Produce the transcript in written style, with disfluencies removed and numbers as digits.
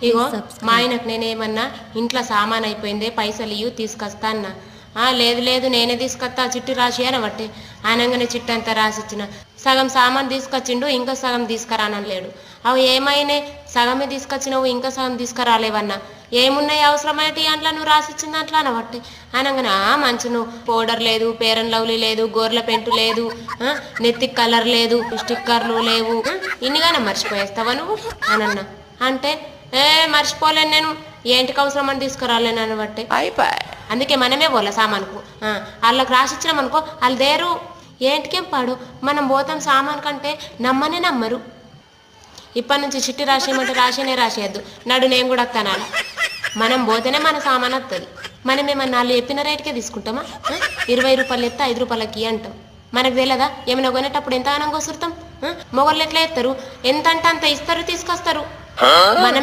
ఇగో మా ఆయనకు నేనేమన్నా ఇంట్లో సామాన్ అయిపోయిందే పైసలు ఇయ్యు తీసుకొస్తా అన్నా. లేదు లేదు నేనే తీసుకొస్తా చిట్టి రాసి అనబట్టి అనగానే చిట్టి అంతా రాసిచ్చిన. సగం సామాన్ తీసుకొచ్చిండు, ఇంకా సగం తీసుకురానలేడు. అవి ఏమైనా సగమే తీసుకొచ్చినవు, ఇంకా సగం తీసుకురాలేవన్నా. ఏమున్నాయి అవసరమైతే అంట్లో నువ్వు రాసిచ్చిన దాంట్లో అనబట్టి అనగానే మంచి నువ్వు పౌడర్ లేదు, పేరన్ లవ్లీ లేదు, గోర్ల పెంటు లేదు, నెత్తికి కలర్ లేదు, స్టిక్కర్లు లేవు, ఇన్నిగానే మర్చిపోయేస్తావా నువ్వు అనన్నా. అంటే మర్చిపోలేను నేను, ఏంటికి అవసరం అని తీసుకురాలేను అనబట్టి అందుకే మనమే పోలే సామాన్కు. వాళ్ళకి రాసిచ్చినాం అనుకో వాళ్ళు దేరు. ఏంటికేం పాడు, మనం పోతాం సామాన్ కంటే నమ్మనే నమ్మరు. ఇప్పటి నుంచి చిట్టి రాసేయమంటే రాసేనే రాసేయద్దు, నడు నేను కూడా వస్తాను. మనం పోతేనే మన సామాన్ వస్తుంది. మనం ఏమన్నా వాళ్ళు చెప్పిన రేటుకే తీసుకుంటామా? 20 రూపాయలు ఎత్తే 5 రూపాయలకి అంటాం. మనకు తెలియదా ఏమైనా కొనేటప్పుడు ఎంత ఆనంగా వస్తుంటాం? మొగళ్ళు ఎట్లా ఎత్తారు, ఎంత అంటే అంత ఇస్తారు తీసుకొస్తారు. మనం